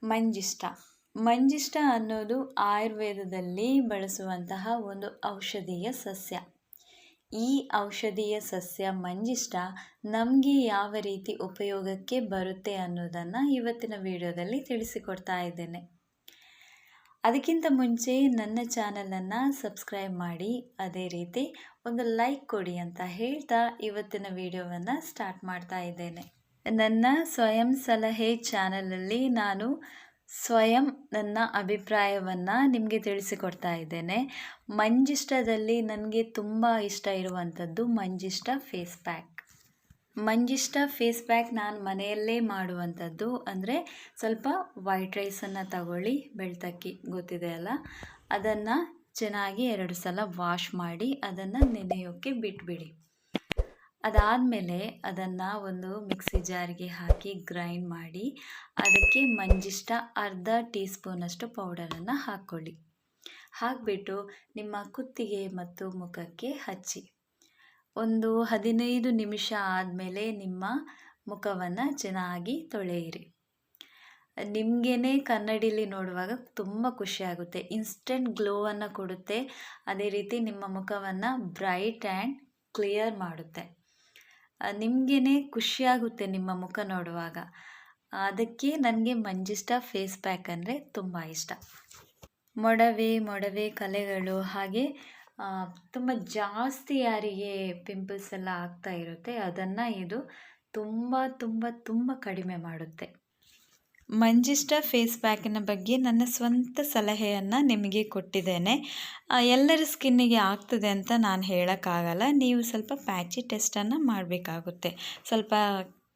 ಮಂಜಿಷ್ಟ ಮಂಜಿಷ್ಟ ಅನ್ನೋದು ಆಯುರ್ವೇದದಲ್ಲಿ ಬಳಸುವಂತಹ ಒಂದು ಔಷಧೀಯ ಸಸ್ಯ. ಈ ಔಷಧೀಯ ಸಸ್ಯ ಮಂಜಿಷ್ಟ ನಮಗೆ ಯಾವ ರೀತಿ ಉಪಯೋಗಕ್ಕೆ ಬರುತ್ತೆ ಅನ್ನೋದನ್ನು ಇವತ್ತಿನ ವಿಡಿಯೋದಲ್ಲಿ ತಿಳಿಸಿಕೊಡ್ತಾ ಇದ್ದೇನೆ. ಅದಕ್ಕಿಂತ ಮುಂಚೆ ನನ್ನ ಚಾನಲನ್ನು ಸಬ್ಸ್ಕ್ರೈಬ್ ಮಾಡಿ, ಅದೇ ರೀತಿ ಒಂದು ಲೈಕ್ ಕೊಡಿ ಅಂತ ಹೇಳ್ತಾ ಇವತ್ತಿನ ವಿಡಿಯೋವನ್ನು ಸ್ಟಾರ್ಟ್ ಮಾಡ್ತಾ ಇದ್ದೇನೆ. ನನ್ನ ಸ್ವಯಂ ಸಲಹೆ ಚಾನಲಲ್ಲಿ ನಾನು ನನ್ನ ಅಭಿಪ್ರಾಯವನ್ನು ನಿಮಗೆ ತಿಳಿಸಿಕೊಡ್ತಾ ಇದ್ದೇನೆ. ಮಂಜಿಷ್ಟದಲ್ಲಿ ನನಗೆ ತುಂಬ ಇಷ್ಟ ಇರುವಂಥದ್ದು ಮಂಜಿಷ್ಟ ಫೇಸ್ ಪ್ಯಾಕ್. ಮಂಜಿಷ್ಟ ಫೇಸ್ ಪ್ಯಾಕ್ ನಾನು ಮನೆಯಲ್ಲೇ ಮಾಡುವಂಥದ್ದು. ಅಂದರೆ ಸ್ವಲ್ಪ ವೈಟ್ ರೈಸನ್ನು ತಗೊಳ್ಳಿ, ಬೆಳ್ತಕ್ಕಿ ಗೊತ್ತಿದೆ ಅಲ್ಲ, ಅದನ್ನು ಚೆನ್ನಾಗಿ 2 ಸಲ ವಾಶ್ ಮಾಡಿ ಅದನ್ನು ನೆನೆಯೋಕ್ಕೆ ಬಿಟ್ಬಿಡಿ. ಅದಾದಮೇಲೆ ಅದನ್ನು ಒಂದು ಮಿಕ್ಸಿ ಜಾರಿಗೆ ಹಾಕಿ ಗ್ರೈಂಡ್ ಮಾಡಿ ಅದಕ್ಕೆ ಮಂಜಿಷ್ಟ ಅರ್ಧ ಟೀ ಸ್ಪೂನಷ್ಟು ಪೌಡರನ್ನು ಹಾಕ್ಕೊಳ್ಳಿ. ಹಾಕಿಬಿಟ್ಟು ನಿಮ್ಮ ಕುತ್ತಿಗೆ ಮತ್ತು ಮುಖಕ್ಕೆ ಹಚ್ಚಿ ಒಂದು 15 ನಿಮಿಷ ಆದಮೇಲೆ ನಿಮ್ಮ ಮುಖವನ್ನು ಚೆನ್ನಾಗಿ ತೊಳೆಯಿರಿ. ನಿಮಗೇ ಕನ್ನಡಿಲಿ ನೋಡುವಾಗ ತುಂಬ ಖುಷಿಯಾಗುತ್ತೆ, ಇನ್ಸ್ಟೆಂಟ್ ಗ್ಲೋವನ್ನು ಕೊಡುತ್ತೆ. ಅದೇ ರೀತಿ ನಿಮ್ಮ ಮುಖವನ್ನು ಬ್ರೈಟ್ ಆ್ಯಂಡ್ ಕ್ಲಿಯರ್ ಮಾಡುತ್ತೆ. ನಿಮಗೇ ಖುಷಿಯಾಗುತ್ತೆ ನಿಮ್ಮ ಮುಖ ನೋಡುವಾಗ. ಅದಕ್ಕೆ ನನಗೆ ಮಂಜಿಷ್ಟ ಫೇಸ್ ಪ್ಯಾಕ್ ಅಂದರೆ ತುಂಬ ಇಷ್ಟ. ಮೊಡವೆ ಕಲೆಗಳು ಹಾಗೆ ತುಂಬ ಜಾಸ್ತಿ ಯಾರಿಗೆ ಪಿಂಪಲ್ಸ್ ಎಲ್ಲ ಆಗ್ತಾ ಇರುತ್ತೆ ಅದನ್ನು ಇದು ತುಂಬ ತುಂಬ ತುಂಬ ಕಡಿಮೆ ಮಾಡುತ್ತೆ. ಮಂಜಿಷ್ಟ ಫೇಸ್ ಪ್ಯಾಕಿನ ಬಗ್ಗೆ ನನ್ನ ಸ್ವಂತ ಸಲಹೆಯನ್ನು ನಿಮಗೆ ಕೊಟ್ಟಿದ್ದೇನೆ. ಎಲ್ಲರ ಸ್ಕಿನ್ನಿಗೆ ಆಗ್ತದೆ ಅಂತ ನಾನು ಹೇಳೋಕ್ಕಾಗಲ್ಲ. ನೀವು ಸ್ವಲ್ಪ ಪ್ಯಾಚಿ ಟೆಸ್ಟನ್ನು ಮಾಡಬೇಕಾಗುತ್ತೆ. ಸ್ವಲ್ಪ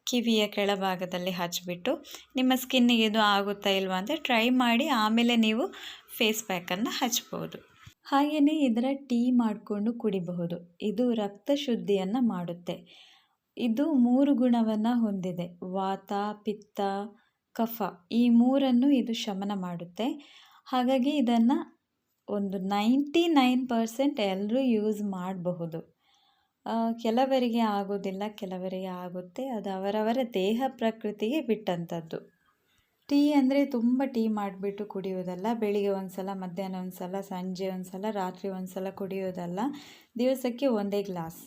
ಕಿವಿಯ ಕೆಳಭಾಗದಲ್ಲಿ ಹಚ್ಚಿಬಿಟ್ಟು ನಿಮ್ಮ ಸ್ಕಿನ್ನಿಗೆ ಇದು ಆಗುತ್ತಾ ಇಲ್ವಾ ಅಂತ ಟ್ರೈ ಮಾಡಿ ಆಮೇಲೆ ನೀವು ಫೇಸ್ ಪ್ಯಾಕನ್ನು ಹಚ್ಬೋದು. ಹಾಗೆಯೇ ಇದರ ಟೀ ಮಾಡಿಕೊಂಡು ಕುಡಿಬಹುದು. ಇದು ರಕ್ತ ಶುದ್ಧಿಯನ್ನು ಮಾಡುತ್ತೆ. ಇದು 3 ಗುಣವನ್ನು ಹೊಂದಿದೆ. ವಾತ, ಪಿತ್ತ, ಕಫ ಈ 3 ಇದು ಶಮನ ಮಾಡುತ್ತೆ. ಹಾಗಾಗಿ ಇದನ್ನು ಒಂದು 99% ಎಲ್ಲರೂ ಯೂಸ್ ಮಾಡಬಹುದು. ಕೆಲವರಿಗೆ ಆಗೋದಿಲ್ಲ, ಕೆಲವರಿಗೆ ಆಗುತ್ತೆ. ಅದು ಅವರವರ ದೇಹ ಪ್ರಕೃತಿಗೆ ಬಿಟ್ಟಂಥದ್ದು. ಟೀ ಅಂದರೆ ತುಂಬ ಟೀ ಮಾಡಿಬಿಟ್ಟು ಕುಡಿಯೋದಲ್ಲ. ಬೆಳಿಗ್ಗೆ ಒಂದು ಸಲ, ಮಧ್ಯಾಹ್ನ ಒಂದು ಸಲ, ಸಂಜೆ ಒಂದು ಸಲ, ರಾತ್ರಿ ಒಂದು ಸಲ ಕುಡಿಯೋದಲ್ಲ. ದಿವಸಕ್ಕೆ 1 ಗ್ಲಾಸ್,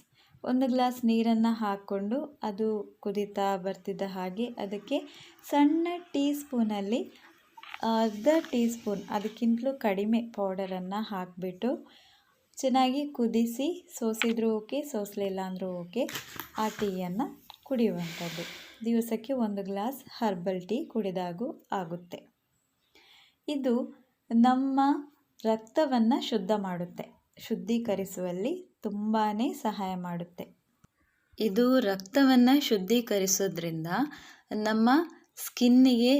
1 ಗ್ಲಾಸ್ ನೀರನ್ನು ಹಾಕ್ಕೊಂಡು ಅದು ಕುದೀತಾ ಬರ್ತಿದ್ದ ಹಾಗೆ ಅದಕ್ಕೆ ಸಣ್ಣ ಟೀ ಸ್ಪೂನಲ್ಲಿ ಅರ್ಧ ಟೀ ಸ್ಪೂನ್ ಅದಕ್ಕಿಂತಲೂ ಕಡಿಮೆ ಪೌಡರನ್ನು ಹಾಕಿಬಿಟ್ಟು ಚೆನ್ನಾಗಿ ಕುದಿಸಿ, ಸೋಸಿದ್ರೂ ಓಕೆ, ಸೋಸಲಿಲ್ಲ ಅಂದರೂ ಓಕೆ, ಆ ಟೀಯನ್ನು ಕುಡಿಯುವಂಥದ್ದು. ದಿವಸಕ್ಕೆ 1 ಗ್ಲಾಸ್ ಹರ್ಬಲ್ ಟೀ ಕುಡಿದಾಗೂ ಆಗುತ್ತೆ. ಇದು ನಮ್ಮ ರಕ್ತವನ್ನು ಶುದ್ಧ ಮಾಡುತ್ತೆ, ಶುದ್ಧೀಕರಿಸುವಲ್ಲಿ ತುಂಬಾ ಸಹಾಯ ಮಾಡುತ್ತೆ. ಇದು ರಕ್ತವನ್ನು ಶುದ್ಧೀಕರಿಸೋದ್ರಿಂದ ನಮ್ಮ ಸ್ಕಿನ್ನಿಗೆ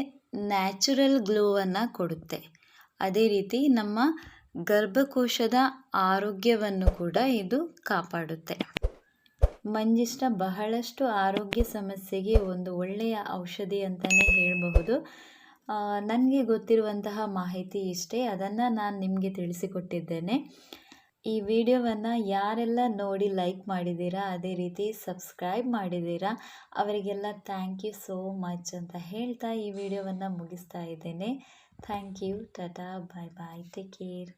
ನ್ಯಾಚುರಲ್ ಗ್ಲೋವನ್ನು ಕೊಡುತ್ತೆ. ಅದೇ ರೀತಿ ನಮ್ಮ ಗರ್ಭಕೋಶದ ಆರೋಗ್ಯವನ್ನು ಕೂಡ ಇದು ಕಾಪಾಡುತ್ತೆ. ಮಂಜಿಷ್ಟ ಬಹಳಷ್ಟು ಆರೋಗ್ಯ ಸಮಸ್ಯೆಗೆ ಒಂದು ಒಳ್ಳೆಯ ಔಷಧಿ ಅಂತಲೇ ಹೇಳಬಹುದು. ನನಗೆ ಗೊತ್ತಿರುವಂತಹ ಮಾಹಿತಿ ಇಷ್ಟೇ, ಅದನ್ನು ನಾನು ನಿಮಗೆ ತಿಳಿಸಿಕೊಟ್ಟಿದ್ದೇನೆ. ಈ ವಿಡಿಯೋವನ್ನು ಯಾರೆಲ್ಲ ನೋಡಿ ಲೈಕ್ ಮಾಡಿದ್ದೀರಾ, ಅದೇ ರೀತಿ ಸಬ್ಸ್ಕ್ರೈಬ್ ಮಾಡಿದ್ದೀರಾ, ಅವರಿಗೆಲ್ಲ ಥ್ಯಾಂಕ್ ಯು ಸೋ ಮಚ್ ಅಂತ ಹೇಳ್ತಾ ಈ ವಿಡಿಯೋವನ್ನು ಮುಗಿಸ್ತಾ ಇದ್ದೇನೆ. Thank you. Tata, bye bye, take care.